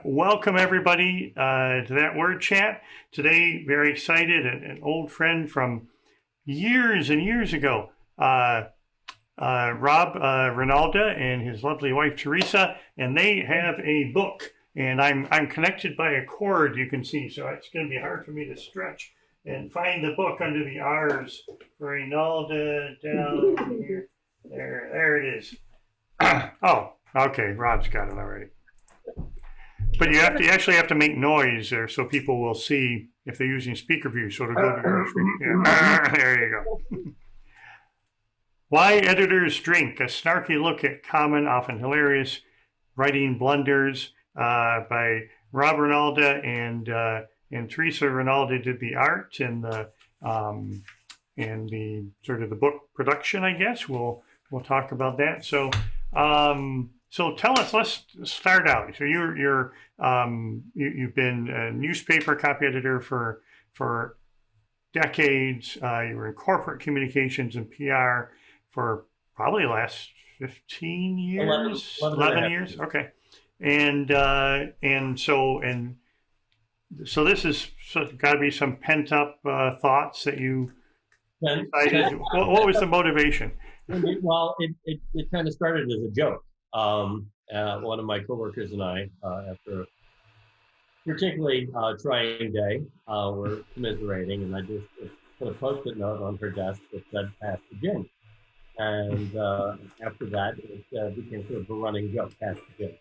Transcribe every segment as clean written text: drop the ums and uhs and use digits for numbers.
Welcome everybody to that word chat. Today, very excited, an old friend from years and years ago, Rob Reinalda and his lovely wife Teresa, and they have a book. And I'm connected by a cord, you can see, so it's going to be hard for me to stretch and find the book under the R's. Reinalda down here. There it is. Oh, okay, Rob's got it already. But you actually have to make noise there so people will see if they're using speaker view. So it'll go to your screen. Yeah. There you go. Why Editors Drink, a snarky look at common, often hilarious writing blunders by Rob Rinalda and Teresa Reinalda did the art and the sort of the book production, I guess. We'll talk about that. So so tell us. Let's start out. So you've been a newspaper copy editor for decades. You were in corporate communications and PR for probably the last 15 years, 11 years. Okay, and so this is got to be some pent up thoughts that you decided. What was the motivation? Well, it kind of started as a joke. One of my coworkers and I, after a particularly trying day, were commiserating, and I just put a post-it note on her desk that said "Pass the gin," and after that, it became sort of a running joke, "Pass the gin."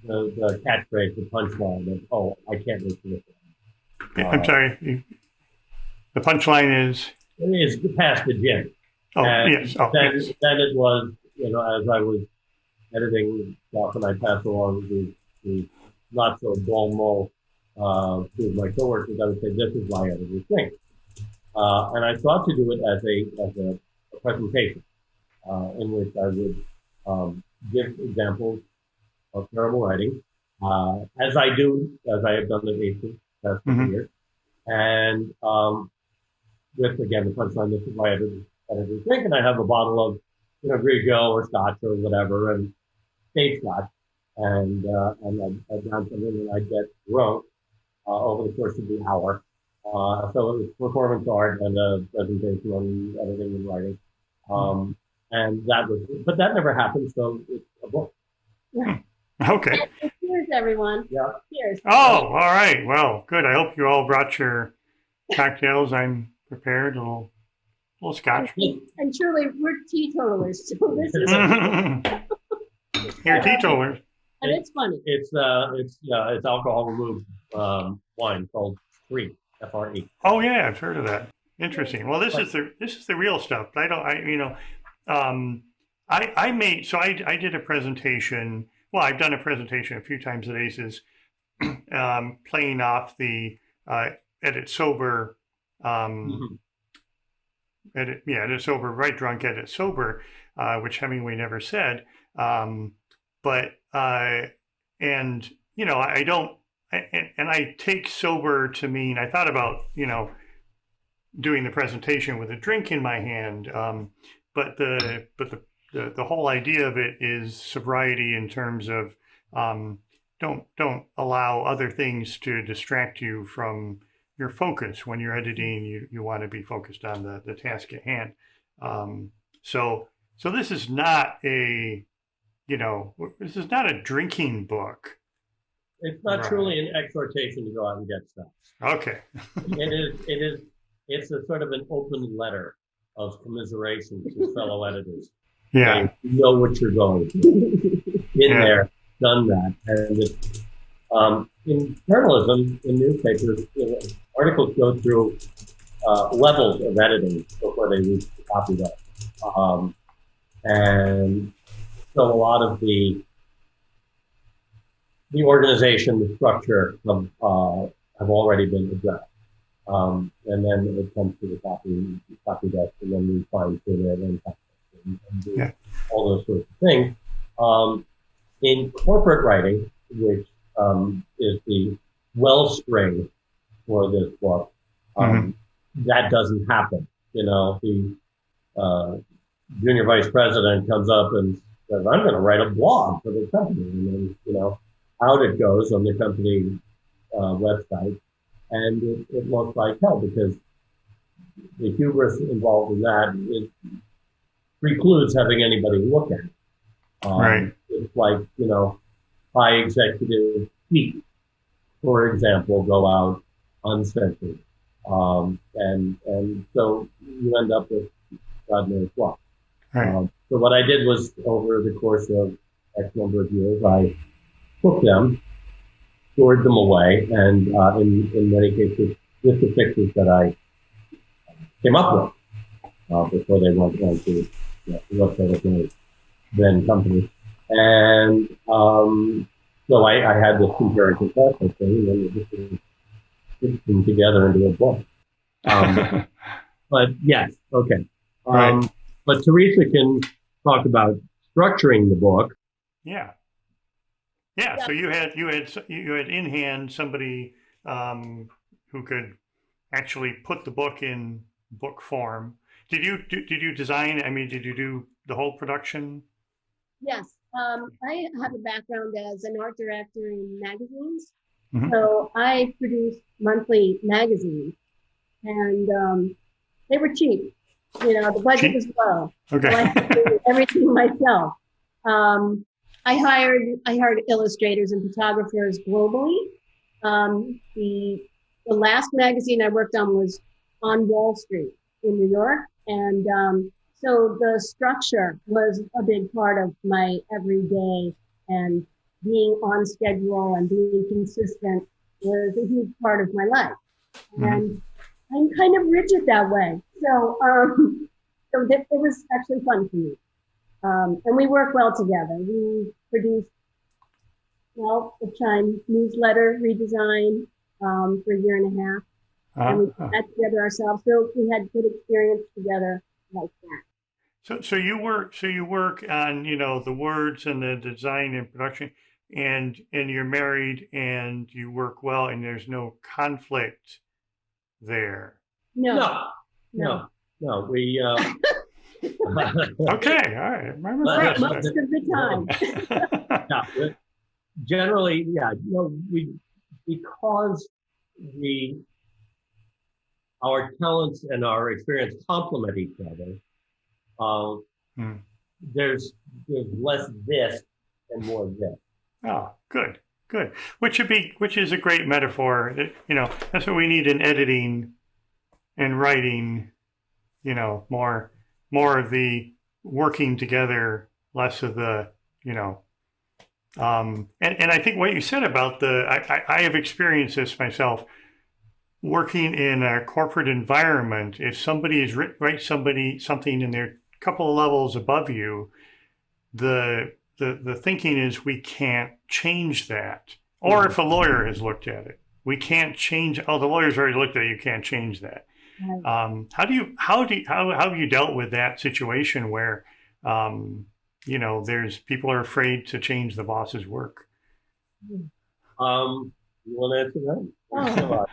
The catchphrase, the punchline of "Oh, I can't wait for this." I'm sorry. The punchline is "Pass the gin." Oh, and yes. Oh, then, yes. then it was, as I was editing stuff and I passed along the not so bon mot to my coworkers, I would say, "This is my editor's thing." And I thought to do it as a presentation in which I would give examples of terrible writing, as I have done the past few years. And with, again, the punchline, "This is my editor's drink," and I have a bottle of, Grigio or Scotch or whatever, and stage Scotch, and I'd down something, and I'd get drunk over the course of the hour. So it was performance art and a presentation on editing and writing, and but that never happened. So it's a book. Yeah. Okay. Cheers, everyone. Yeah. Cheers. Oh, all right. Well, good. I hope you all brought your cocktails. I'm prepared. A little Scotch. And truly, we're teetotalers, so this is You're teetotalers. and it's funny. It's alcohol removed wine called Free, F-R-E. Oh yeah, I've heard of that. Interesting. Well, this is the real stuff. I did a presentation. Well, I've done a presentation a few times at ACES, playing off the edit sober. Edit sober, write drunk, edit sober, which Hemingway never said. But I don't, and I take sober to mean, I thought about, doing the presentation with a drink in my hand. But the whole idea of it is sobriety in terms of, don't allow other things to distract you from your focus. When you're editing, you want to be focused on the task at hand. So this is not a drinking book. It's not truly an exhortation to go out and get stuff. Okay. It's a sort of an open letter of commiseration to fellow editors. Yeah. You know what you're going through. There, done that. And it's, in journalism, in newspapers, articles go through levels of editing before they reach the copy desk. And so a lot of the organization, the structure have already been addressed. And then it comes to the copy desk, and then we fine tune it and do all those sorts of things. In corporate writing, which is the wellspring for this book, that doesn't happen. The junior vice president comes up and says, I'm going to write a blog for the company. And then, out it goes on the company website. And it looks like hell because the hubris involved in that precludes having anybody look at it. Right. It's like, high executive speak, for example, go out uncensored. And so you end up with God knows what. Right. So what I did was over the course of X number of years, I took them, stored them away, and in many cases, with the fixes that I came up with before they went on to the website of my then company. And so I had this compare and contrast thing, and just put them together into a book. But yes, okay. Right. But Teresa can talk about structuring the book. Yeah. So you had in hand somebody who could actually put the book in book form. Did you design? I mean, did you do the whole production? Yes. I have a background as an art director in magazines. Mhm. So I produced monthly magazines, and they were cheap. The budget was low. Okay. So I had to do everything myself. I hired illustrators and photographers globally. The last magazine I worked on was on Wall Street in New York, and so the structure was a big part of my everyday, and being on schedule and being consistent was a huge part of my life. And I'm kind of rigid that way. So, it was actually fun for me. And we work well together. We produced, the Chime newsletter redesign for a year and a half. And we put that together ourselves. So we had good experience together like that. So you work on the words and the design and production, and you're married and you work well and there's no conflict there. No. We Okay, all right. I'm impressed. Most of the time. Generally, because our talents and our experience complement each other. There's less this and more this. Oh, good. Which is a great metaphor. That's what we need in editing and writing. More of the working together, less of the and I think what you said about I have experienced this myself. Working in a corporate environment, if somebody is something and they're a couple of levels above you, the thinking is we can't change that. Or if a lawyer has looked at it, we can't change. Oh, the lawyer's already looked at it. You can't change that. Right. How have you dealt with that situation where there's people are afraid to change the boss's work? You want to answer that?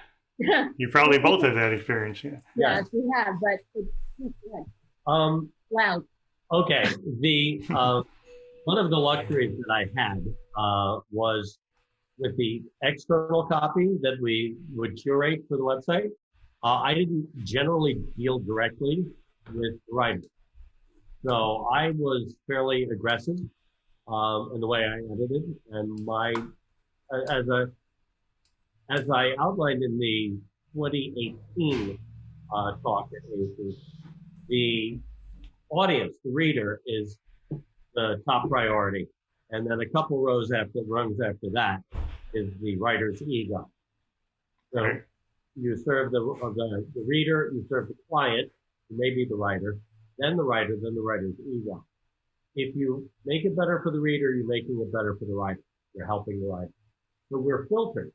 You probably both have that experience, yeah. Yes, we have, but it's good. Loud. Okay. One of the luxuries that I had was with the external copy that we would curate for the website. I didn't generally deal directly with writers, so I was fairly aggressive in the way I edited, and as I outlined in the 2018 talk at ACES, the audience, the reader, is the top priority. And then a couple rungs after that is the writer's ego. So you serve the reader, you serve the client, maybe the writer, then the writer, then the writer's ego. If you make it better for the reader, you're making it better for the writer. You're helping the writer. So we're filtered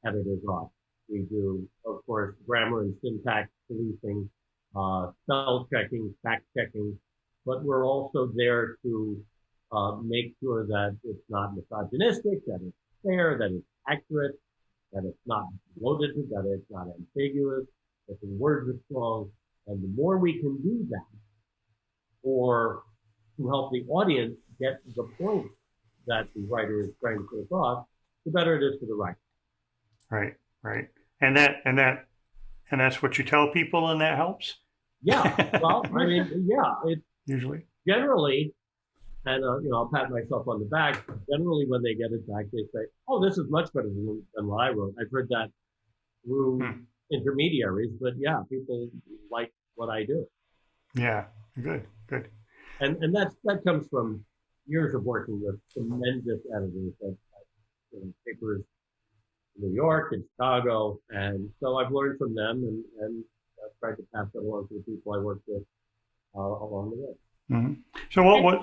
editors are. We do, of course, grammar and syntax policing, spell checking, fact checking, but we're also there to make sure that it's not misogynistic, that it's fair, that it's accurate, that it's not bloated, that it's not ambiguous, that the words are strong. And the more we can do that for to help the audience get the point that the writer is trying to put across, the better it is for the writer. Right, right. And that's what you tell people, and that helps? Yeah, well, I mean, yeah, it Usually. generally, and I'll pat myself on the back. Generally, when they get it back, they say, "Oh, this is much better than what I wrote." I've heard that through intermediaries, but yeah, people like what I do. Yeah, good, good. And that comes from years of working with tremendous editors at papers in New York and Chicago, and so I've learned from them, and I've tried to pass that along to the people I work with along the way. Mm-hmm. So what?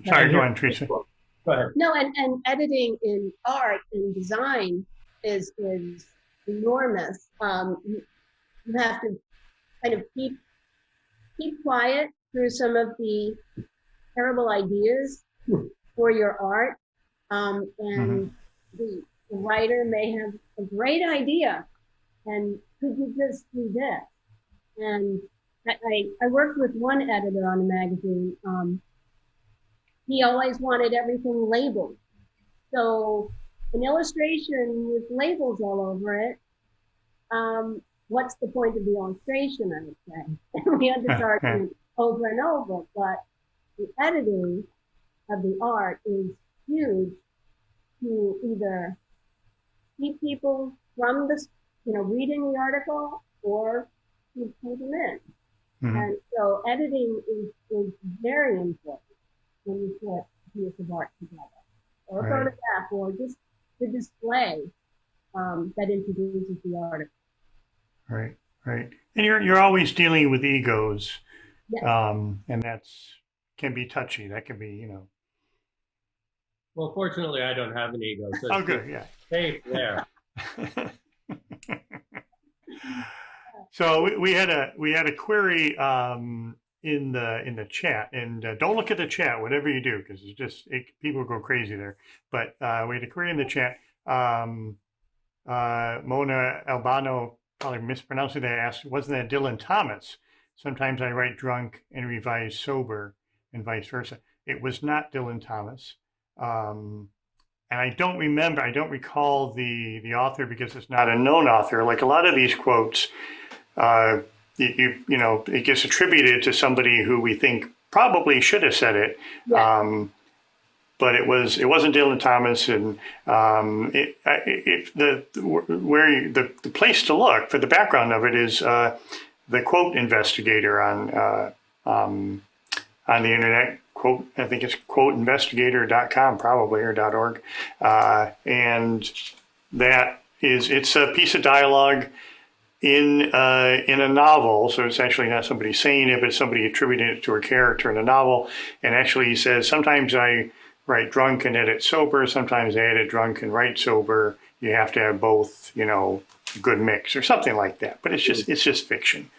Sorry, go on, Teresa. Go ahead. No, and editing in art and design is enormous. You have to kind of keep quiet through some of the terrible ideas for your art, and the writer may have a great idea, and could you just do this? And I worked with one editor on a magazine. He always wanted everything labeled. So an illustration with labels all over it, what's the point of the illustration, I would say? And we had this argument over and over, but the editing of the art is huge to either keep people from this, reading the article, or to keep them in. And so editing is very important when you put a piece of art together, or a photograph, or just the display that introduces the article. Right, right. And you're always dealing with egos, Yes. And that's can be touchy. That can be, Well, fortunately, I don't have an ego. So Oh, good, yeah. Safe there. So we had a query in the chat, and don't look at the chat, whatever you do, because people go crazy there. But we had a query in the chat. Mona Albano, probably mispronouncing that, asked, wasn't that Dylan Thomas? Sometimes I write drunk and revise sober, and vice versa. It was not Dylan Thomas. And I don't recall the author, because it's not a known author. Like a lot of these quotes, it gets attributed to somebody who we think probably should have said it. Yeah. But it wasn't Dylan Thomas, and the place to look for the background of it is the quote investigator on the internet. Quote, I think it's quoteinvestigator.com probably, or .org, and it's a piece of dialogue in a novel. So it's actually not somebody saying it, but it's somebody attributing it to a character in a novel. And actually, he says, sometimes I write drunk and edit sober. Sometimes I edit drunk and write sober. You have to have both, good mix or something like that. But it's just fiction.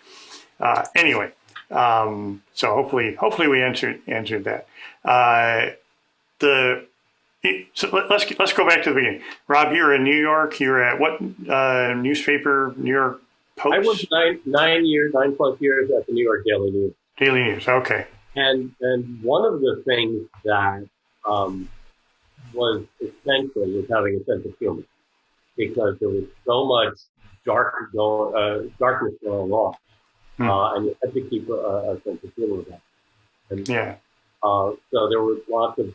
Anyway. So hopefully we answered that. So let's go back to the beginning. Rob, you're in New York. You're at what newspaper? New York Post. I was 9+ years at the New York Daily News. Daily News. Okay. And one of the things that was essential was having a sense of humor, because there was so much darkness going on. And you had to keep a sense of humor with that. And, so there were lots of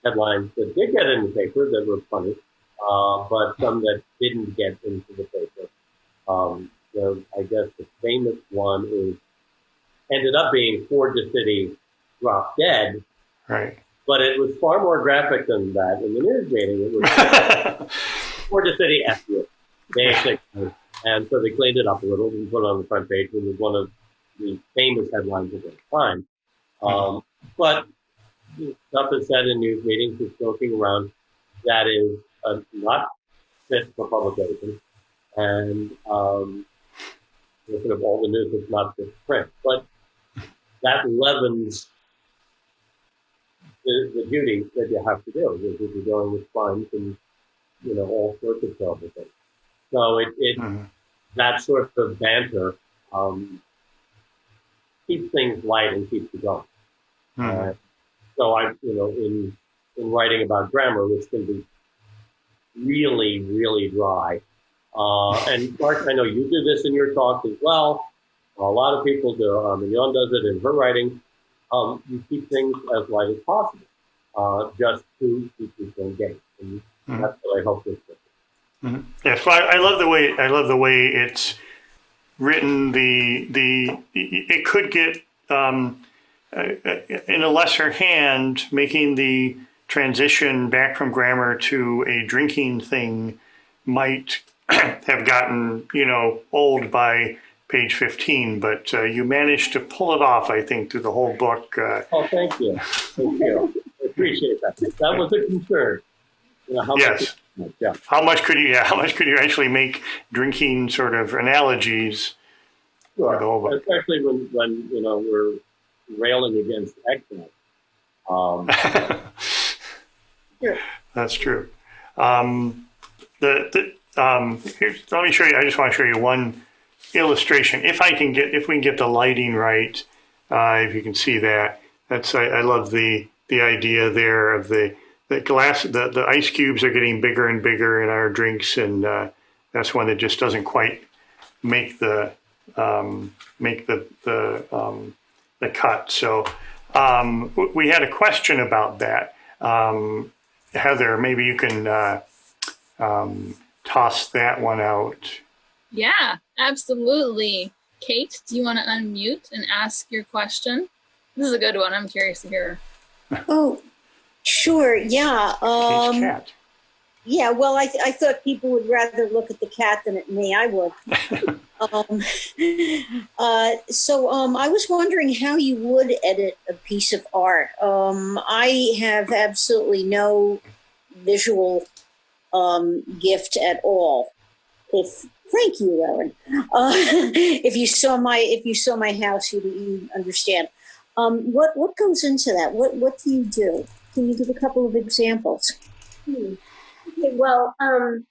headlines that did get in the paper that were funny, but some that didn't get into the paper. I guess the famous one ended up being Ford the City dropped dead. Right. But it was far more graphic than that. In the news meeting, it was Ford the City F you, basically. And so they cleaned it up a little and put it on the front page. It was one of the famous headlines of the time. But stuff is said in news meetings, is joking around, that is not fit for publication. And sort of all the news is not fit for print. But that leavens the duty that you have to do, because you're dealing with crimes and, all sorts of terrible things. So that sort of banter keeps things light and keeps you going. So in writing about grammar, which can be really, really dry. And Mark, I know you do this in your talks as well. A lot of people do. Mignon does it in her writing. You keep things as light as possible, just to keep people engaged. And that's what I hope this is. Yes, well, I love the way it's written. It could get in a lesser hand, making the transition back from grammar to a drinking thing might have gotten old by page 15, but you managed to pull it off, I think, through the whole book. Oh, thank you. Thank you. I appreciate that. That was a concern. Yes. How much could you actually make drinking sort of analogies? Sure. Especially when we're railing against excellence. Yeah. That's true. Let me show you. I just want to show you one illustration. If we can get the lighting right, if you can see that. I love the idea there of the glass. The ice cubes are getting bigger and bigger in our drinks, and that's one that just doesn't quite make the cut. So we had a question about that. Heather, maybe you can toss that one out. Yeah, absolutely. Kate, do you want to unmute and ask your question? This is a good one. I'm curious to hear. Oh, sure. Yeah. Kate's cat. Yeah. Well, I thought people would rather look at the cat than at me. I would. So I was wondering how you would edit a piece of art. I have absolutely no visual gift at all. Thank you, Aaron. If you saw my house, you'd understand. What goes into that? What do you do? Can you give a couple of examples? Okay, well, a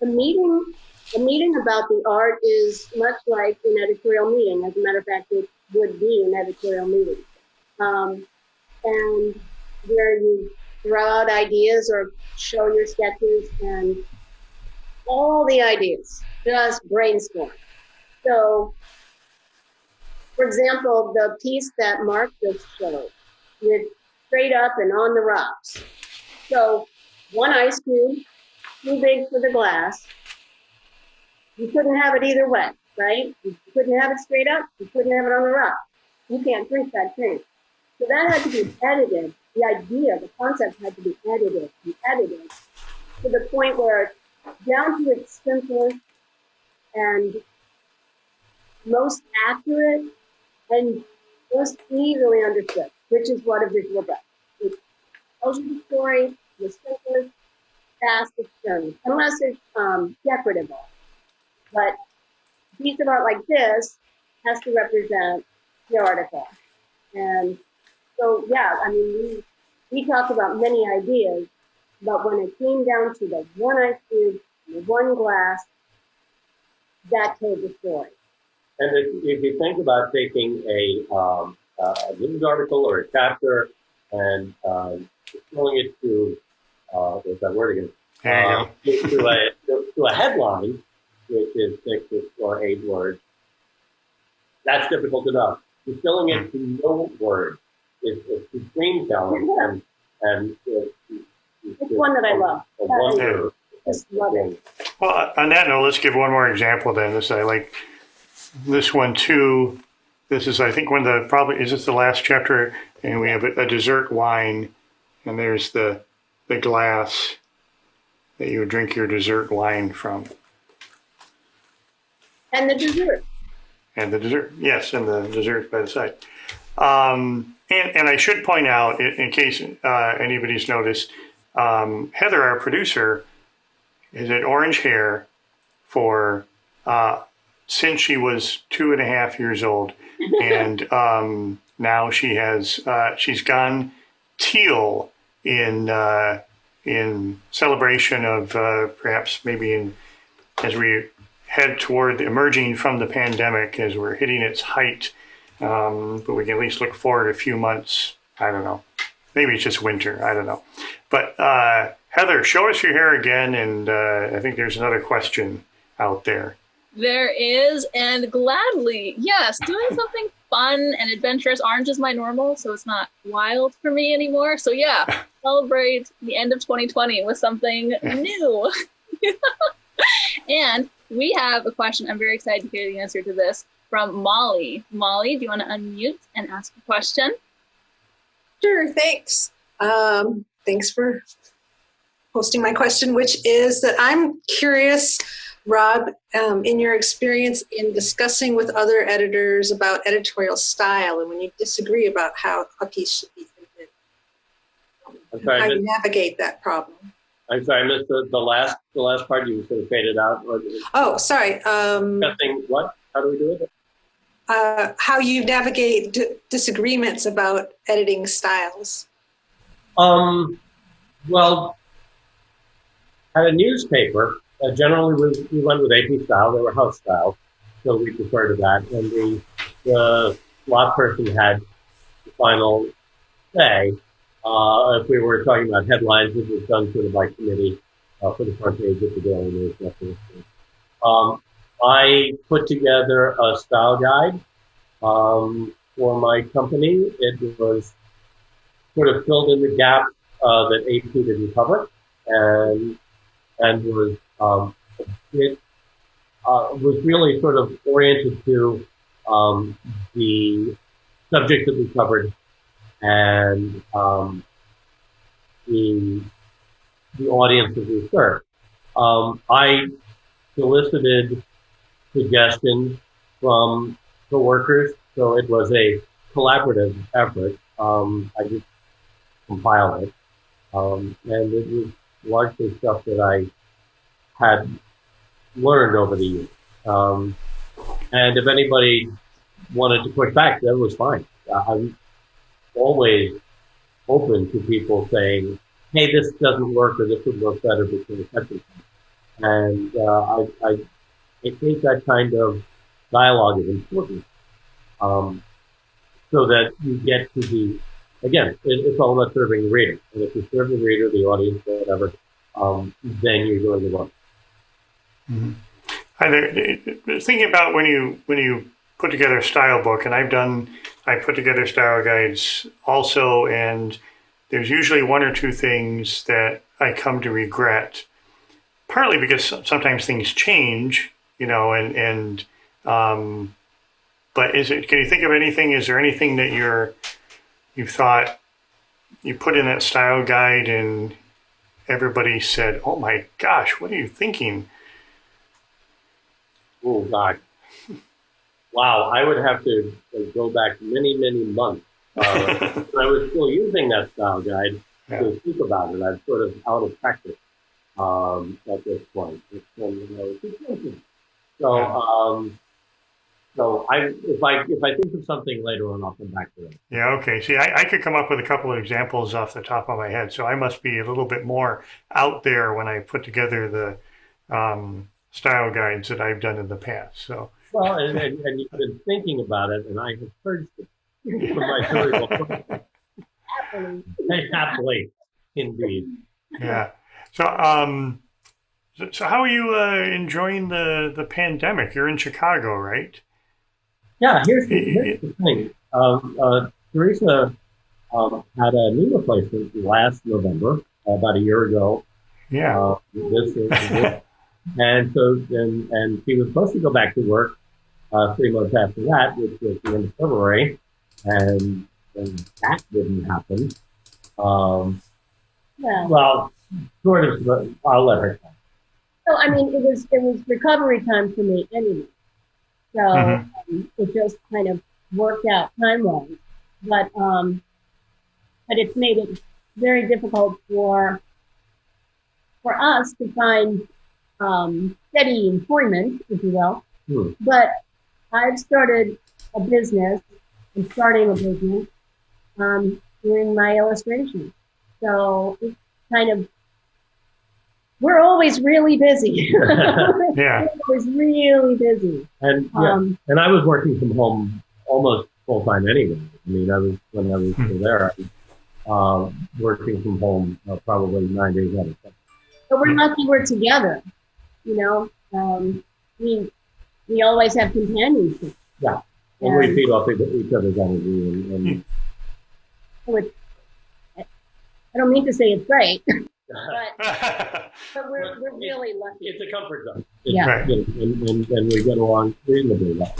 meeting about the art is much like an editorial meeting. As a matter of fact, it would be an editorial meeting. And where you throw out ideas or show your sketches and all the ideas, just brainstorm. So, for example, the piece that Mark just showed, with straight up and on the rocks. So, one ice cube, too big for the glass. You couldn't have it either way, right? You couldn't have it straight up. You couldn't have it on the rock. You can't drink that thing. So that had to be edited. The idea, the concept had to be edited and edited to the point where down to its simplest and most accurate and most easily understood, which is what a visual does. It tells you the story, the simplest, fastest journey, unless it's decorative art. But a piece of art like this has to represent the article. And so, yeah, I mean, we talked about many ideas, but when it came down to the one ice cube, the one glass, that told the story. And if you think about taking a news article or a chapter and throwing it to, what's that word again? To a headline, which is 6 or 8 words, that's difficult enough. Distilling it to no words is supreme challenge, and it's one that I love. A wonder. Just love it. Well, on that note, let's give one more example then. I like this one too. This is, I think, is this the last chapter? And we have a dessert wine, and there's the glass that you would drink your dessert wine from. And the dessert. And the dessert, yes, and the dessert by the side. And I should point out, in case anybody's noticed, Heather, our producer, has had orange hair for since she was 2.5 years old, and now she's gone teal in celebration of perhaps maybe as we head toward emerging from the pandemic, as we're hitting its height, but we can at least look forward a few months I don't know. Maybe it's just winter. I don't know. But Heather, show us your hair again, and I think there's another question out there. There is, and gladly, yes, doing something fun and adventurous. Orange is my normal, so it's not wild for me anymore. So yeah, celebrate the end of 2020 with something new. And we have a question. I'm very excited to hear the answer to this from Molly. Molly, do you want to unmute and ask a question? Sure, thanks. Thanks for posting my question, which is that I'm curious, Rob, in your experience in discussing with other editors about editorial style and when you disagree about how a piece should be edited, how you navigate that problem. I'm sorry, I missed the last part. You sort of faded out. Oh, sorry. Discussing what? How do we do it? How you navigate disagreements about editing styles. Well, at a newspaper, generally we went with AP style. They were house style, so we prefer to that. And the law person had the final say. If we were talking about headlines, it was done sort of by committee for the front page of the Daily News. That sort of thing. I put together a style guide for my company. It was sort of filled in the gaps that AP didn't cover, and was it was really sort of oriented to the subject that we covered and the audience that we serve. I solicited suggestions from coworkers, so it was a collaborative effort. I just compiled it, and it was largely stuff that I had learned over the years. And if anybody wanted to push back, that was fine. I'm always open to people saying, hey, this doesn't work, or this would work better between such and such. And I think that kind of dialogue is important, so that you get to the, again, it's all about serving the reader. And if you serve the reader, the audience, whatever, then you're doing the work. Mm-hmm. Thinking about when you put together a style book, and I put together style guides also, and there's usually one or two things that I come to regret, partly because sometimes things change, but can you think of anything? Is there anything that you thought you put in that style guide and everybody said, oh my gosh, what are you thinking? Oh God. Wow, I would have to go back many, many months. I was still using that style guide to speak about it. I'm sort of out of practice at this point. So if I think of something later on, I'll come back to it. Yeah, okay. See, I could come up with a couple of examples off the top of my head, so I must be a little bit more out there when I put together the style guides that I've done in the past. So. Well, and you've been thinking about it, and I have heard from my story. Happily, indeed. Yeah. So how are you enjoying the pandemic? You're in Chicago, right? Yeah. Here's the thing. Teresa had a knee replacement last November, about a year ago. Yeah. And so and she was supposed to go back to work 3 months after that, which was the end of February, and that didn't happen. Well, sort of, but I'll let her talk. So I mean, it was recovery time for me anyway. So it just kind of worked out time-wise, but it's made it very difficult for us to find steady employment, if you will. But I've started a business. I'm starting a business doing my illustration. So it's kind of, we're always really busy. Yeah. We're always really busy. And and I was working from home almost full time anyway. I mean, when I was still there, I was working from home probably 9 days out of 10. But we're lucky we're together, you know. We always have companionship. Yeah, and we feed off each other's energy, and So I don't mean to say it's great, Right. but we're really lucky. it's a comfort zone. Yeah. Right. And we get along reasonably well.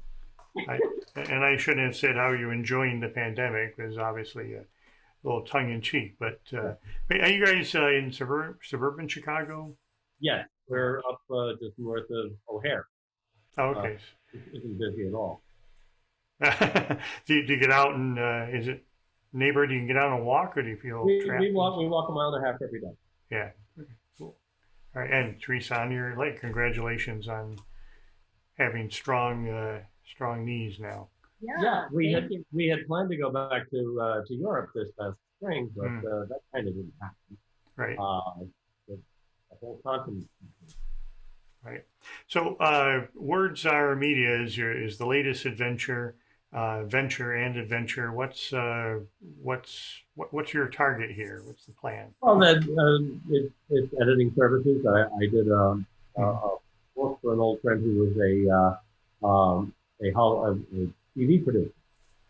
And I shouldn't have said how you enjoying the pandemic, because obviously a little tongue in cheek. But are you guys in suburban Chicago? Yes, we're up just north of O'Hare. Oh, okay. It isn't busy at all. do you get out and is it neighbor? Do you get out and walk, or do you feel trapped? We walk a mile and a half every day. Yeah. Okay, cool. All right, and Teresa, on your leg, congratulations on having strong knees now. Yeah, we had planned to go back to Europe this past spring, but that kind of didn't happen. Right. The whole continent. Right. So, Words Are Media is the latest adventure. What's your target here? What's the plan? Well, it's editing services. I did a work for an old friend who was a TV producer,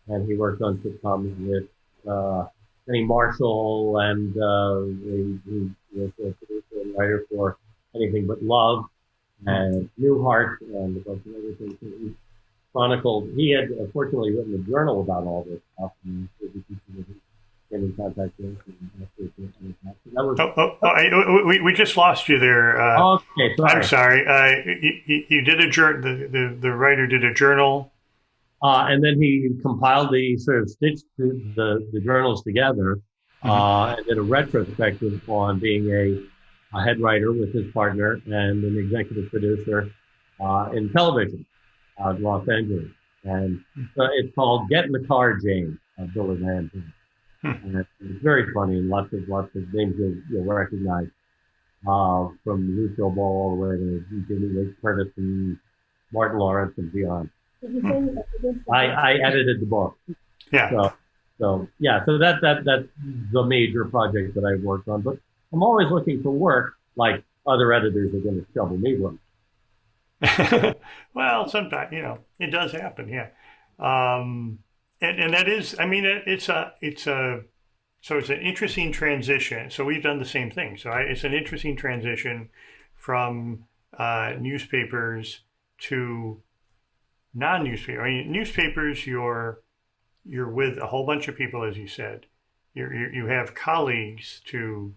and he worked on sitcoms with Penny Marshall, and he was a producer and writer for Anything But Love and Newhart and a bunch of other things. He chronicled. He had fortunately written a journal about all this stuff, and get in contact with us. We just lost you there. Okay, sorry. I'm sorry. You did a journal. The writer did a journal. And then he compiled stitched the journals together, and did a retrospective on being a head writer with his partner and an executive producer in television out of Los Angeles. And it's called Get in the Car, Jane, Bill Van. And it's very funny, and lots of names you'll recognize, from Lucille Ball all the way to Jimmy Lee Curtis and Martin Lawrence and beyond. I edited the book. Yeah. So that's the major project that I've worked on. But I'm always looking for work, like other editors are going to shovel me work. Well, sometimes it does happen. Yeah. And that is, I mean, it's an interesting transition. So we've done the same thing. So it's an interesting transition from newspapers to non-newspaper. I mean, newspapers, you're with a whole bunch of people, as you said. You have colleagues to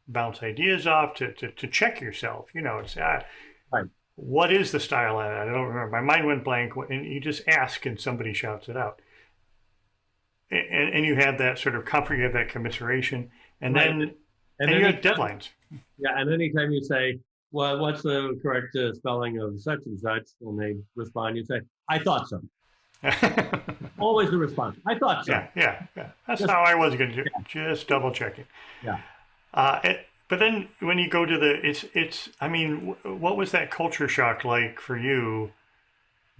bounce ideas off, to check yourself. It's right. What is the style? I don't remember. My mind went blank, and you just ask, and somebody shouts it out. And you have that sort of comfort, you have that commiseration, and then you have deadlines. Yeah, and anytime you say, well, what's the correct spelling of such and such? And they respond, you say, I thought so. Always the response, I thought so. Yeah. That's how I was going to do it. Just double checking. Yeah. But then when you go to I mean, what was that culture shock like for you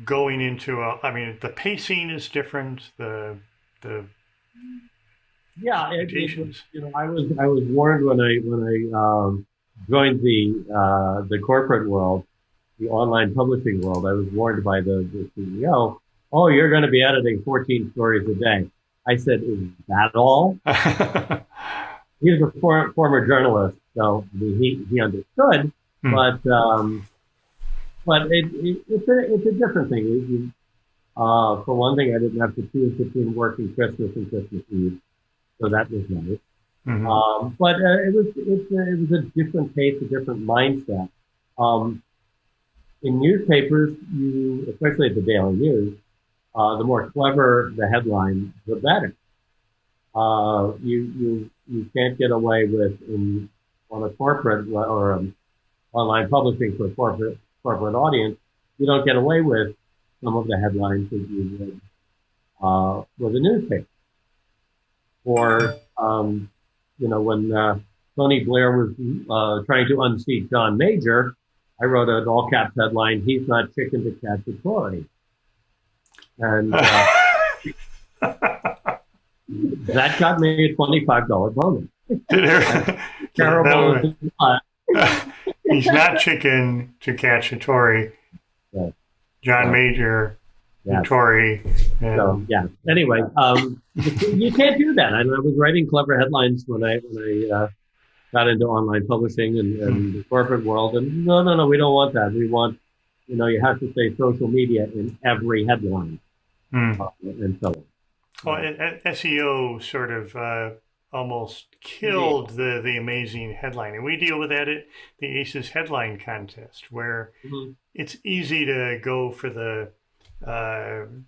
going into the pacing is different, the I was warned when I joined the corporate world, the online publishing world. I was warned by the CEO, "Oh, you're going to be editing 14 stories a day." I said, "Is that all?" He's a former journalist, so he understood, but it's a different thing. For one thing, I didn't have to choose between working Christmas and Christmas Eve, so that was nice. Mm-hmm. But it was a different pace, a different mindset. In newspapers, especially at the Daily News, the more clever the headline, the better. You can't get away with on a corporate or online publishing for a corporate audience. You don't get away with some of the headlines that you would with a newspaper. Or when Tony Blair was trying to unseat John Major, I wrote an all caps headline: "He's not chicken to catch authority." And That got me a $25 bonus. Terrible. No, he's not chicken to catch a Tory. Yeah. John Yeah. Major, Yeah. Tory. And So yeah. Anyway, you can't do that. I was writing clever headlines when I got into online publishing and the corporate world, and no, we don't want that. We want, you have to say social media in every headline, and so on. Well, SEO sort of almost killed the amazing headline, and we deal with that at the ACES headline contest, where it's easy to go for the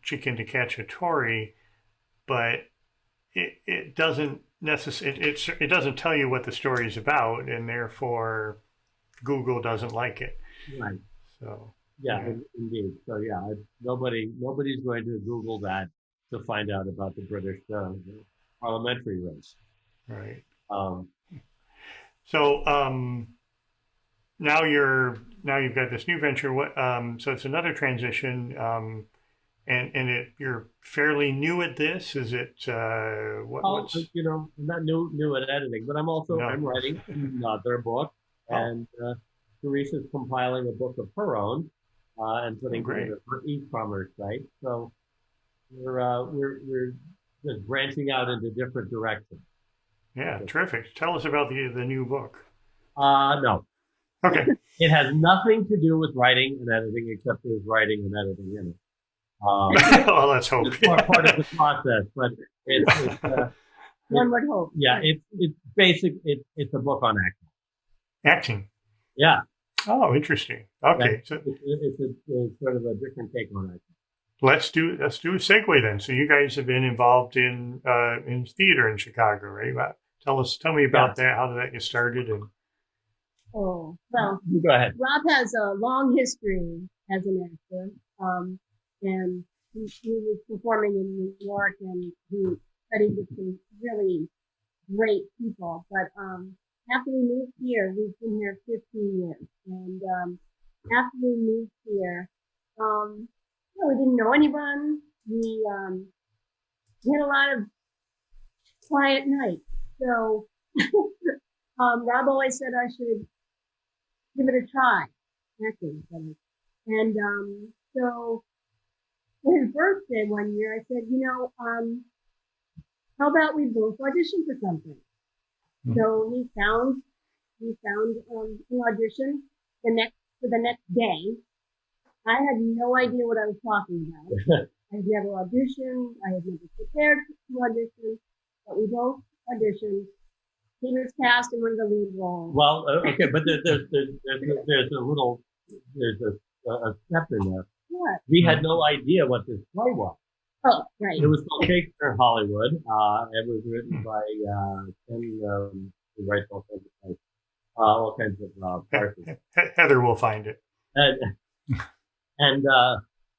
chicken to catch a Tory, but it doesn't it doesn't tell you what the story is about, and therefore Google doesn't like it. Right. So yeah. Indeed. So yeah, nobody's going to Google that to find out about the British parliamentary race. Right. So now you've got this new venture. What? So it's another transition, and you're fairly new at this. Is it? What's? I'm not new at editing, but I'm writing another book, and Teresa's compiling a book of her own, and putting together her e-commerce site. So we're just branching out into different directions. Yeah, terrific. Tell us about the new book. No. Okay. It has nothing to do with writing and editing, except there's writing and editing in it. Well, let's hope. It's part of the process, but it's One would hope. yeah, it's basic. It's a book on acting. Acting. Yeah. Oh, interesting. Okay, so it's sort of a different take on acting. Let's do a segue then. So you guys have been involved in theater in Chicago, right? Tell me about that. How did that get started? And Oh, well, go ahead. Rob has a long history as an actor, and he was performing in New York, and he studied with some really great people. But after we moved here, we've been here 15 years, and after we moved here, we didn't know anyone. We had a lot of quiet nights, so Rob always said I should give it a try, acting. And so for his birthday one year, I said, how about we both audition for something? So we found an audition for the next day. I had no idea what I was talking about. I had never auditioned. I had never prepared to audition, but we both auditioned. He was cast in one of the lead roles. Well, okay, but there's a step in there. What? We had no idea what this play was. Oh, right. It was called Shakespeare in Hollywood. It was written by Ken, who writes all kinds of parts. Heather will find it.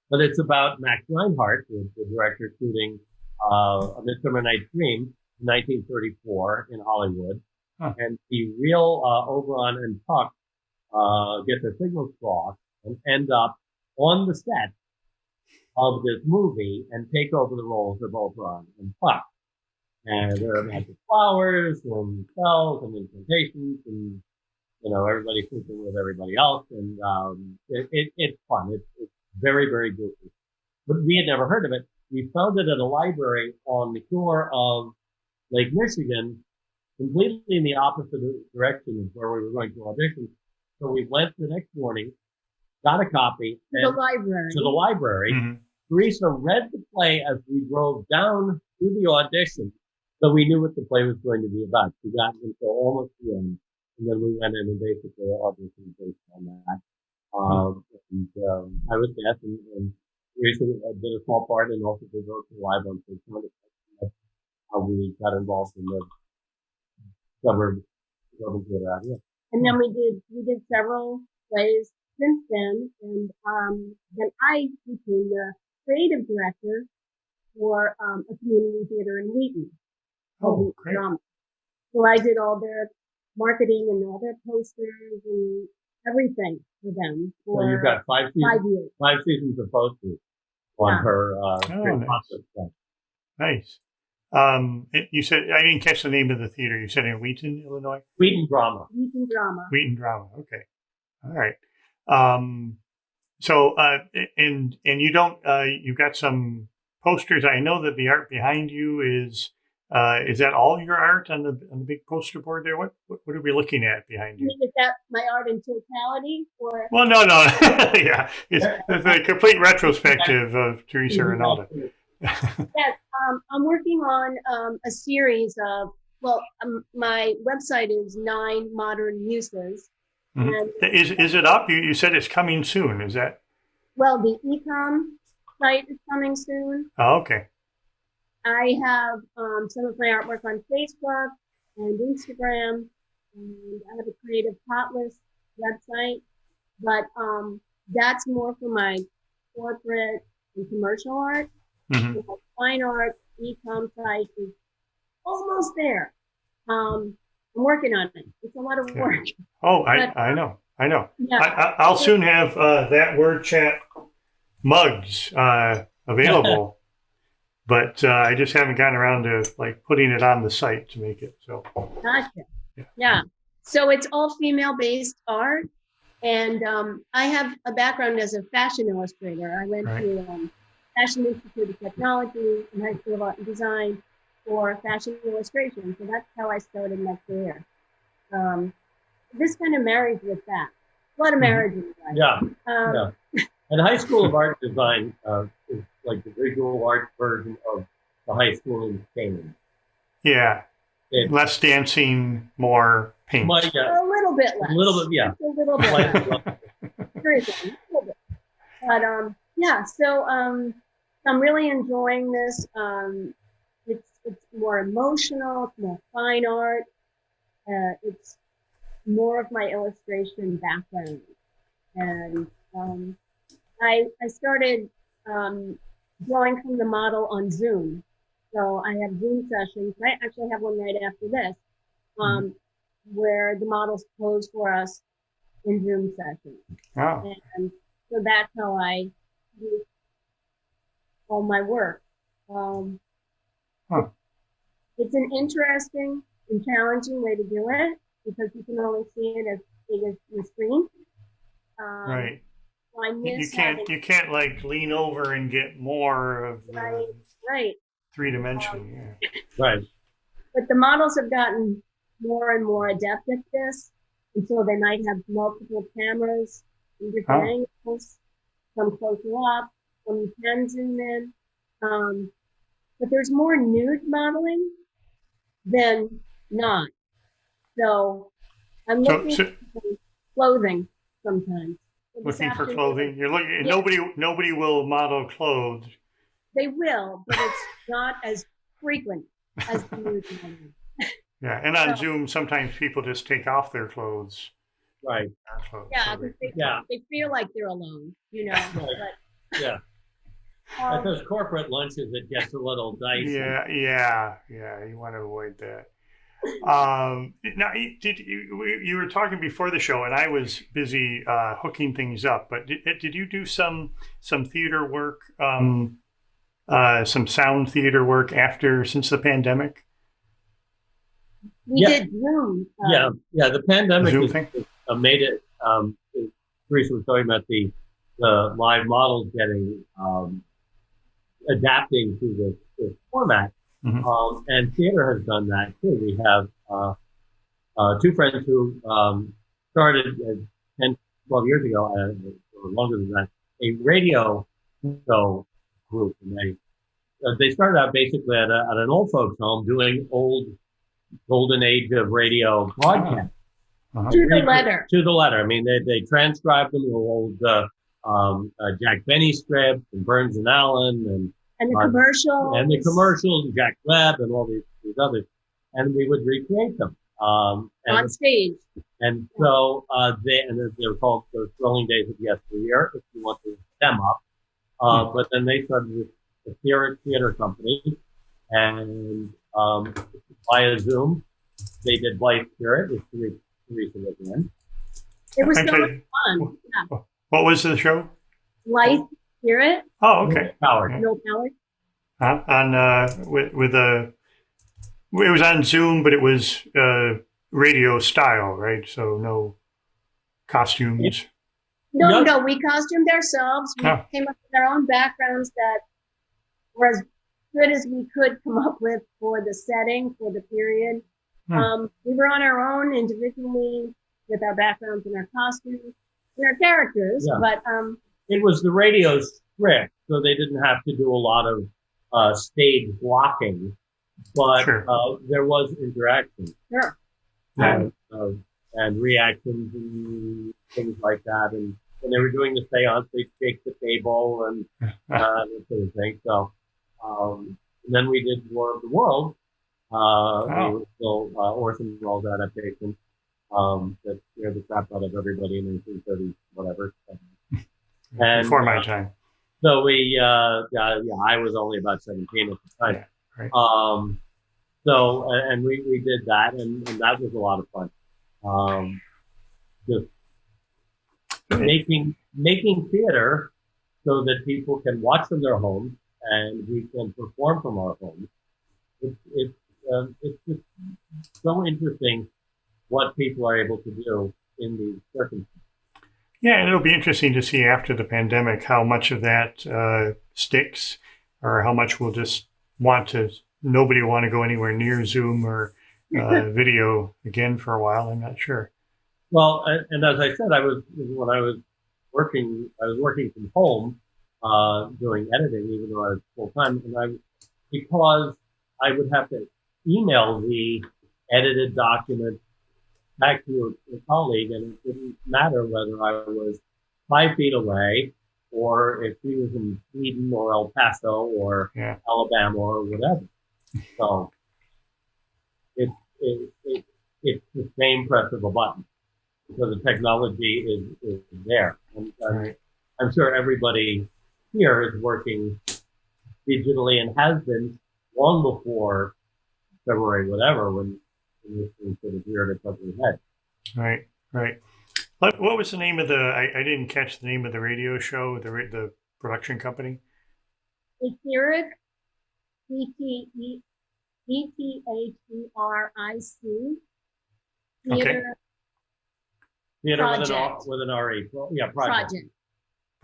But it's about Max Reinhardt, the director, shooting A Midsummer Night's Dream in 1934 in Hollywood. And the real Oberon and Puck get their signals crossed and end up on the set of this movie and take over the roles of Oberon and Puck. And there are magic flowers and spells and incantations and, everybody sleeping with everybody else. And it's fun. It's very, very goofy. But we had never heard of it. We found it at a library on the shore of Lake Michigan, completely in the opposite direction of where we were going to audition. So we went the next morning, got a copy To the library. Mm-hmm. Teresa read the play as we drove down to the audition, so we knew what the play was going to be about. We got until almost the end, and then we went in and basically auditioned based on that. I was cast, and Teresa did a small part, and also did go to live on stage. That's how we got involved in the suburb theater out here. And then we did several plays since then, and then I became the creative director for a community theater in Wheaton. Oh, great. So I did all their marketing and all their posters and everything for them for So you've got 5 seasons, 5 years. 5 seasons of posters on her nice. process. Nice. You said, I didn't catch the name of the theater. You said in Wheaton, Illinois? Wheaton Drama. Wheaton Drama. Wheaton Drama. Okay. All right. So, and you don't, you've got some posters. I know that the art behind you is that all your art on the big poster board there? What are we looking at behind you? Is that my art in totality, or? Well, no. Yeah. It's a complete retrospective of Teresa Reinalda. Yes, I'm working on a series of, my website is 9 Modern Muses. Mm-hmm. And is it up? You said it's coming soon. Is that? Well, the e-com site is coming soon. Oh, okay. I have some of my artwork on Facebook and Instagram, and I have a Creative Potlist website, but that's more for my corporate and commercial art. Mm-hmm. So my fine art e-com site is almost there. I'm working on it. It's a lot of work. Oh, I know. Yeah. I'll soon have that word chat mugs available, but I just haven't gotten around to putting it on the site to make it so. Gotcha. Yeah. So it's all female-based art, and I have a background as a fashion illustrator. I went to Fashion Institute of Technology in High School of Art and Design for fashion illustration. So that's how I started my career. This kind of marries with that. A lot of marriages. Right? Yeah. And High School of Art and Design is like the visual art version of the high school in Spain. Yeah. Less dancing, more paint. A little bit less. A little bit, yeah. Just a little bit less. Seriously, a little bit. But so I'm really enjoying this. It's more emotional, it's more fine art. It's more of my illustration background. And I started drawing from the model on Zoom. So I have Zoom sessions. I actually have one right after this, where the models pose for us in Zoom sessions. Oh. And so that's how I do all my work. It's an interesting and challenging way to do it because you can only see it as big as the screen. Right. So I miss you can't lean over and get more of the right. 3-dimension. Right. But the models have gotten more and more adept at this, and so they might have multiple cameras in different angles, some closer up, some you can zoom in. But there's more nude modeling than not. So I'm looking for clothing sometimes. So looking for clothing. You're looking. Yeah. Nobody will model clothes. They will, but it's not as frequent as the nude modeling. Yeah, and on Zoom, sometimes people just take off their clothes. Right. Yeah, they feel like they're alone, you know. Right. But, yeah. At those corporate lunches, it gets a little dicey. Yeah. You want to avoid that. Now, you were talking before the show, and I was busy hooking things up. But did you do some theater work, some sound theater work since the pandemic? We did Zoom. Yeah. The pandemic made it. Teresa was talking about the live models getting adapting to this format. Mm-hmm. And theater has done that too. We have two friends who started 10, 12 years ago, or longer than that, a radio show group. And they started out basically at an old folks home doing old golden age of radio broadcasts. To the letter. To the letter. I mean, they transcribed them, the old Jack Benny scripts and Burns and Allen and the commercials. And the commercials, and Jack Webb and all these others. And we would recreate them. On stage. And so they were called the Thrilling Days of Yesteryear, if you want to look them up. But then they started a theater company, and via Zoom, they did Life Spirit, which Teresa was in. It was so much fun. Yeah. What was the show? Life Spirit. Oh, okay. Howard. No Howard. On with a. It was on Zoom, but it was radio style, right? So no costumes. No, we costumed ourselves. We came up with our own backgrounds that were as good as we could come up with for the setting, for the period. We were on our own individually with our backgrounds and our costumes and our characters, but it was the radio script, so they didn't have to do a lot of stage blocking, but there was interaction. Sure. And reactions and things like that. And when they were doing the seance, they'd shake the table and that sort of thing. So, and then we did War of the World. We were still Orson Welles adaptation that scared the crap out of everybody in 1930s, whatever. And, before my time. So we, I was only about 17 at the time. Yeah, right. So, and we did that, and that was a lot of fun. Just making theater so that people can watch from their homes and we can perform from our homes. It's just so interesting what people are able to do in these circumstances. Yeah, and it'll be interesting to see after the pandemic how much of that sticks, or how much we'll just nobody will want to go anywhere near Zoom or video again for a while. I'm not sure. Well, and as I said, when I was working from home, doing editing, even though I was full time, because I would have to email the edited document back to a colleague, and it didn't matter whether I was 5 feet away or if he was in Sweden or El Paso or Alabama or whatever. So it's the same press of a button. So the technology is there. And I'm sure everybody here is working digitally and has been long before February, whatever, when this thing sort of reared its ugly head. Right. What was the name of I didn't catch the name of the radio show, the production company? Etheric, ETHERIC. Theater. Theater with an RE. Project.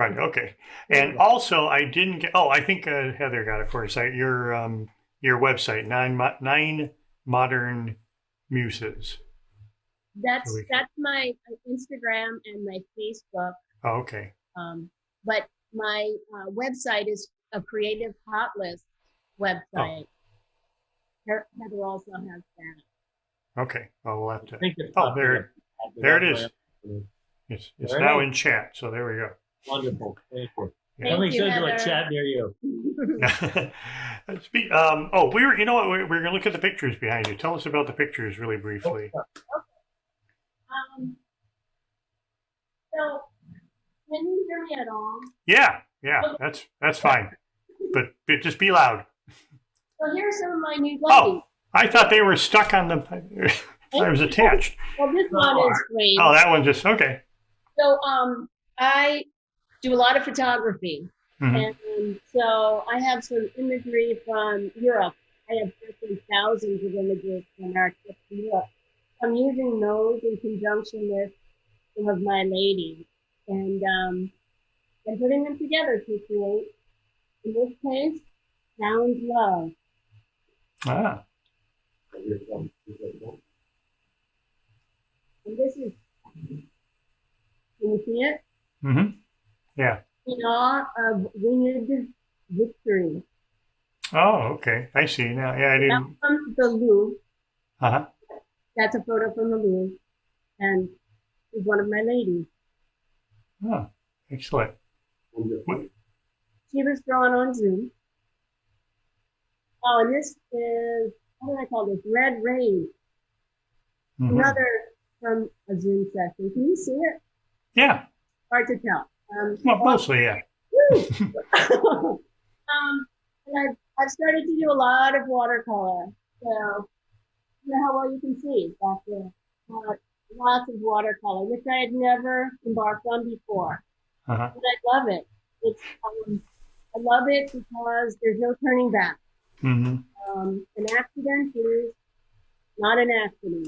Okay. And also, I didn't get. Oh, I think Heather got it for us. Your website, Nine Modern Muses. That's my Instagram and my Facebook. Oh, okay. But my website is a Creative Hot List website. Heather also has that. Okay. Oh, we'll have to. There it is. It's now in chat, so there we go. Wonderful. Thank you. Coming soon to a chat near you. we were. You know what? We're going to look at the pictures behind you. Tell us about the pictures really briefly. Okay. So, can you hear me at all? Yeah, okay. That's fine. But just be loud. So here's some of my new ladies. Oh, I thought they were stuck on the. I was attached. Well, this one is great. Oh, that one just okay. So, I do a lot of photography, and so I have some imagery from Europe. I have thousands of images from our trip to Europe. I'm using those in conjunction with some of my ladies, and putting them together to create, in this case, Sound Love. Ah. And this is, can you see it? Mm-hmm. Yeah. In awe of winged victory. Oh, okay. I see now. Yeah, I didn't. That's from the Louvre. Uh-huh. That's a photo from the Louvre, and is one of my ladies. Oh, excellent. She was drawn on Zoom. Oh, and this is, what do I call this? Red Rain. Mm-hmm. Another from a Zoom session. Can you see it? Yeah. Hard to tell. Well, mostly, yeah. And I've started to do a lot of watercolor. So, you know how well you can see back there. Lots of watercolor, which I had never embarked on before. Uh-huh. But I love it. It's I love it because there's no turning back. Mm-hmm. An accident is not an accident.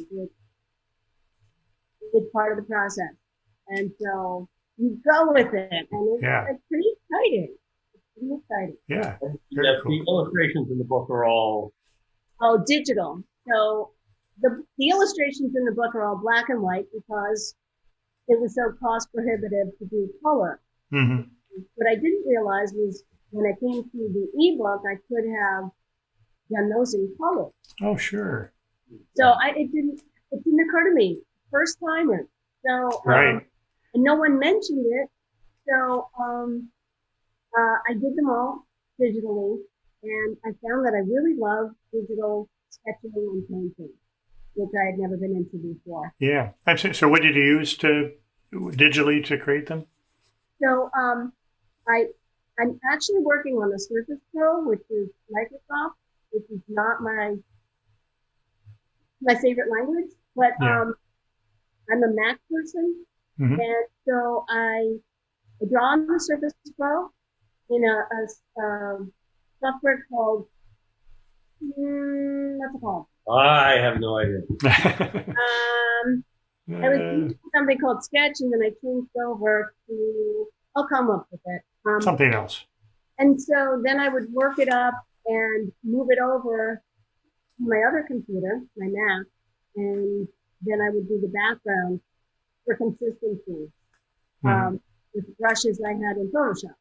It's part of the process. And so you go with it. And it's pretty exciting. It's pretty exciting. Yeah. Yes, cool. The illustrations in the book are all digital. So the illustrations in the book are all black and white because it was so cost prohibitive to do color. Mm-hmm. What I didn't realize was when I came to the ebook, I could have done those in color. Oh, sure. So it didn't occur to me, first timer. So right. And no one mentioned it. So I did them all digitally, and I found that I really love digital sketching and painting, which I had never been into before. Yeah. So what did you use digitally to create them? So I'm actually working on the Surface Pro, which is Microsoft, which is not my favorite language, but I'm a Mac person, mm-hmm. and so I draw on the Surface Pro in a software called what's it called? I have no idea. I was using something called Sketch, and then I changed over to. I'll come up with it. Something else. And so then I would work it up and move it over to my other computer, my Mac, and then I would do the background for consistency with brushes I had in Photoshop.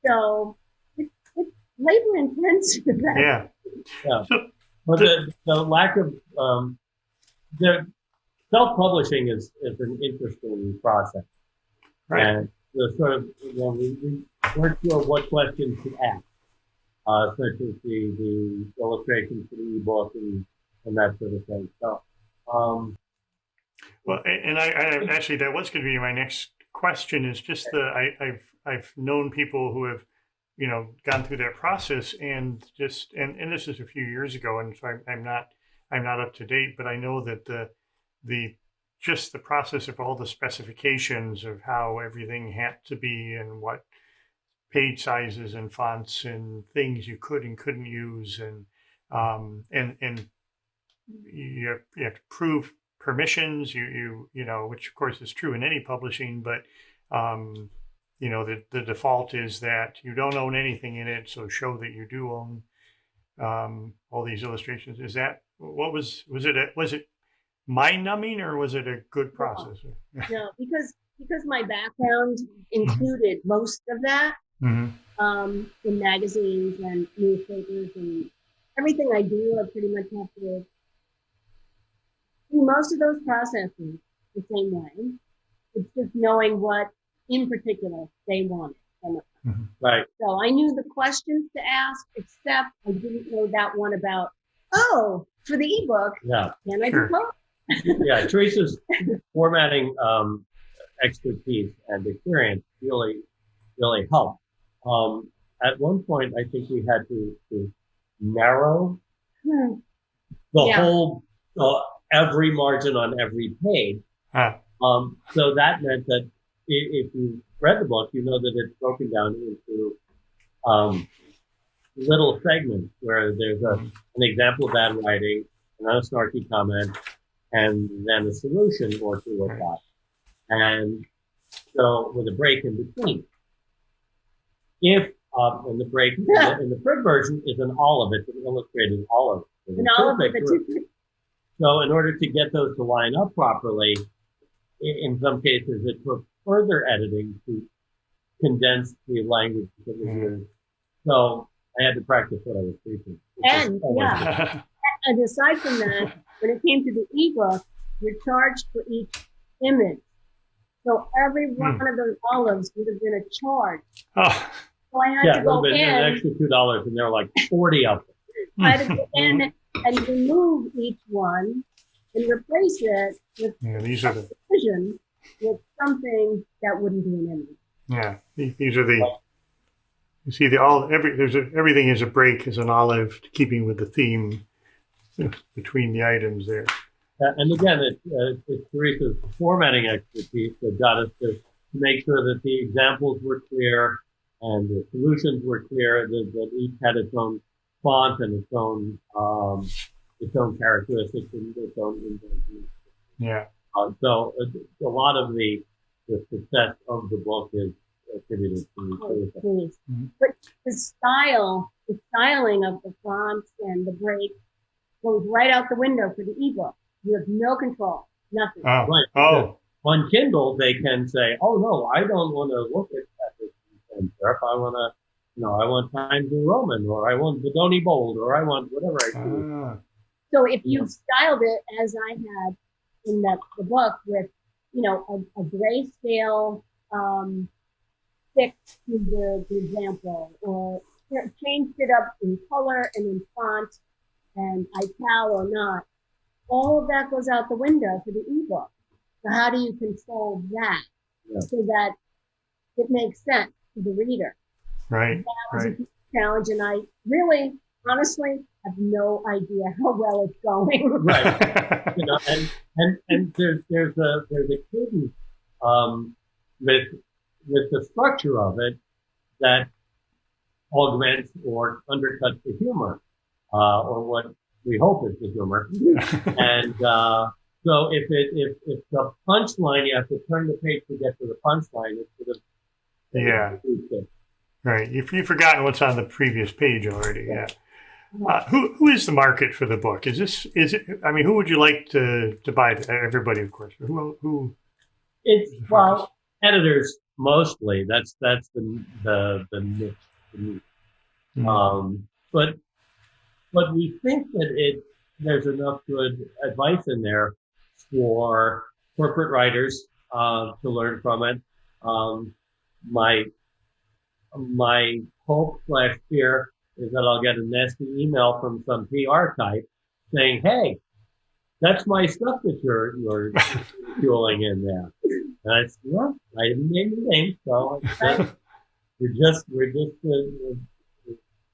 So it's labor intensive. Yeah. But the lack of the self-publishing is an interesting process. Right. And the sort of, we weren't sure what questions to ask, such as the illustrations for the ebook and that sort of thing. So, well, and I actually, that was going to be my next question. Is just I've known people who have, gone through that process, and this is a few years ago, and so I'm not up to date, but I know that the process of all the specifications of how everything had to be and what page sizes and fonts and things you could and couldn't use, and you have to prove permissions, which of course is true in any publishing, but the default is that you don't own anything in it, so show that you do own all these illustrations. Is that was it mind-numbing, or was it a good process? No, because my background included most of that in magazines and newspapers, and everything I do, I pretty much have to do most of those processes the same way. It's just knowing what, in particular, they wanted. Right. So I knew the questions to ask, except I didn't know that one about, for the ebook, can I do both? Yeah, Teresa's formatting expertise and experience really helped. At one point, I think we had to narrow the whole every margin on every page. So that meant that if you read the book, you know that it's broken down into little segments where there's an example of bad writing, another snarky comment, and then a solution or two or five. And so with a break in between. If and the break in the print version is an olive, it's an illustrated olive. An olive with a So in order to get those to line up properly, in some cases it took further editing to condense the language that was used. So I had to practice what I was preaching. And aside from that, when it came to the ebook, you're charged for each image. So every one of those olives would have been a charge. So I had to go in. An extra $2, and there were like 40 of them. I had to go in and remove each one and replace it with precision with something that wouldn't be an image. Yeah, these are the. You see, everything is a break, is an olive, keeping with the theme between the items there. And again, it's Teresa's formatting expertise that got us to make sure that the examples were clear, and the solutions were clear. That each had its own font and its own characteristics and its own invention. Yeah. So a lot of the success of the book is attributed to Teresa. Mm-hmm. But the styling of the fonts and the break goes right out the window for the ebook. You have no control, nothing. Oh. Right. Oh. On Kindle, they can say, "Oh no, I don't want to look at this if I want to, I want Times New Roman, or I want Bodoni Bold, or I want whatever I choose." So if you styled it as I had in the book with, a grayscale fix to the example, or changed it up in color and in font and ital or not, all of that goes out the window for the ebook. So how do you control that so that it makes sense to the reader? Right. That was a huge challenge, and I really, honestly, have no idea how well it's going. Right. And there's a cadence with the structure of it that augments or undercuts the humor, or what we hope is the humor. And so if the punchline, you have to turn the page to get to the punchline instead of right. If you've forgotten what's on the previous page already, yeah. Who is the market for the book? Is it? I mean, who would you like to buy it? Everybody, of course. Who? It's editors mostly. That's the niche. Mm-hmm. But we think that there's enough good advice in there for corporate writers to learn from it. My hope/fear is that I'll get a nasty email from some PR type saying, "Hey, that's my stuff that you're fueling in there." And I said, "Well, I didn't name the name, so we're just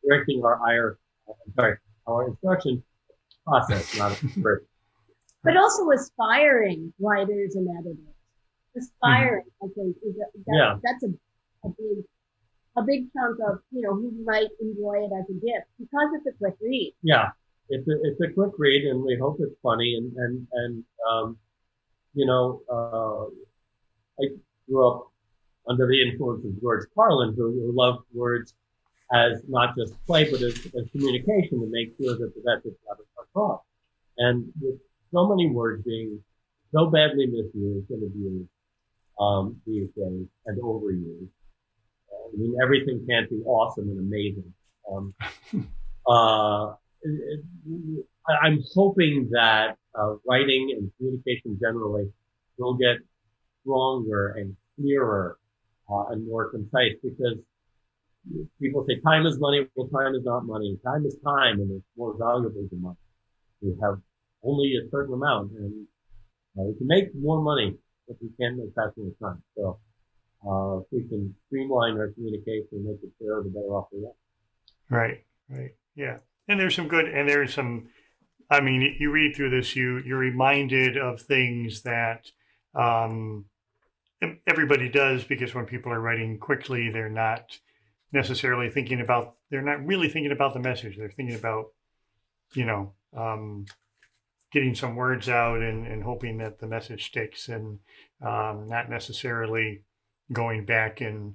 directing our instruction process, not a script." But also aspiring writers and editors. Aspiring, I think, that's a big chunk of, who might enjoy it as a gift because it's a quick read. Yeah, it's a quick read, and we hope it's funny. And I grew up under the influence of George Carlin, who loved words as not just play, but as communication to make sure that the message got across. And with so many words being so badly misused and abused these days and overused, I mean, everything can't be awesome and amazing. I'm hoping that writing and communication generally will get stronger and clearer and more concise, because people say time is money. Well, time is not money. Time is time, and it's more valuable than money. We have only a certain amount, and we can make more money, but we can't make that much time. So if we can streamline our communication and make it fair, the better off we are. Right. Yeah. And there's some, I mean, you read through this, you're reminded of things that everybody does, because when people are writing quickly, they're not necessarily they're not really thinking about the message. They're thinking about, getting some words out and hoping that the message sticks, and not necessarily going back and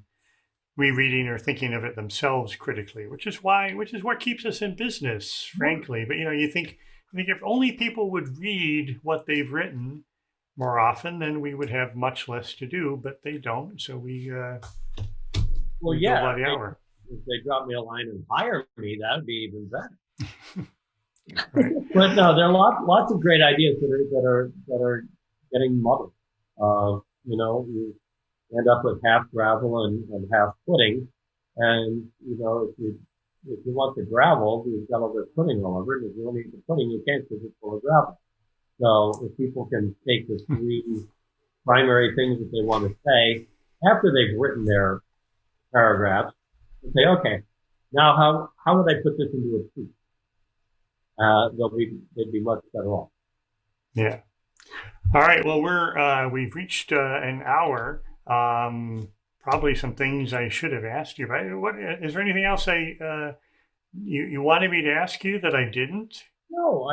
rereading or thinking of it themselves critically, which is what keeps us in business, frankly. But you think if only people would read what they've written more often, then we would have much less to do. But they don't, so we by the hour. If they drop me a line and hire me, that would be even better. Right. But no, there are lots of great ideas that are getting muddled. You end up with half gravel and half pudding, and if you want the gravel, you've got all the pudding all over it. If you don't eat the pudding, you can't, because it's full of gravel. So if people can take the three primary things that they want to say after they've written their paragraphs and say, okay, now how would I put this into a piece? They'd be much better off. Yeah. All right. Well, we've reached an hour. probably some things I should have asked you. But what is there anything else you wanted me to ask you that I didn't? No,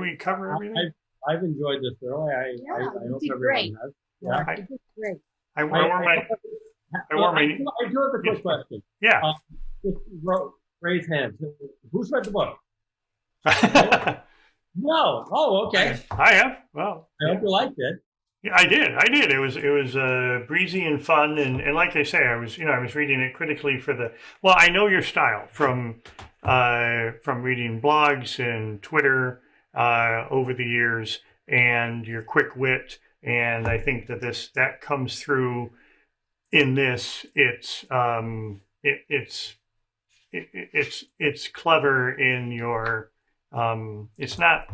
We cover everything. I've enjoyed this thoroughly. I hope did everyone great. has. Yeah, I- you did great. I wore my. I do have a quick question. Yeah. Just raise hands. Who's read the book? I No. Oh, okay. have. Well, I hope you liked it. yeah, I did. It was breezy and fun, and like I say, I was reading it critically for the. Well, I know your style from reading blogs and Twitter over the years, and your quick wit, and I think that comes through in this. It's clever in your. It's not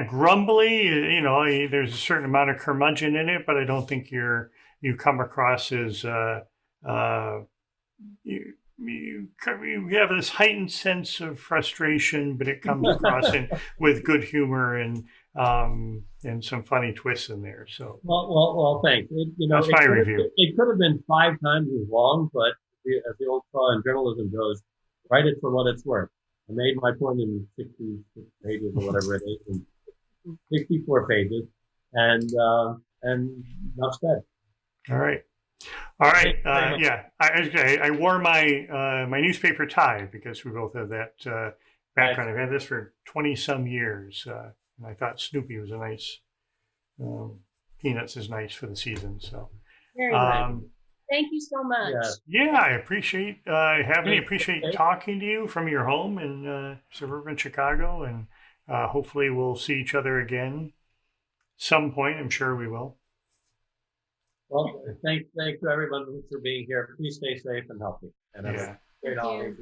grumbly, there's a certain amount of curmudgeon in it, but I don't think you come across as you have this heightened sense of frustration, but it comes across with good humor and some funny twists in there. So Well, thanks. That's my review. It could have been 5 times as long, but as the old saw in journalism goes, write it for what it's worth. I made my point in 66 pages or whatever it is, in 64 pages, and enough said. All right. Yeah, I wore my my newspaper tie because we both have that background. I've had this for 20 some years, and I thought Snoopy was a nice. Peanuts is nice for the season. So. Very nice. Thank you so much. Yeah, I appreciate talking to you from your home in suburban Chicago, and hopefully we'll see each other again some point. I'm sure we will. Well, thanks to everyone for being here. Please stay safe and healthy. And have a great holiday.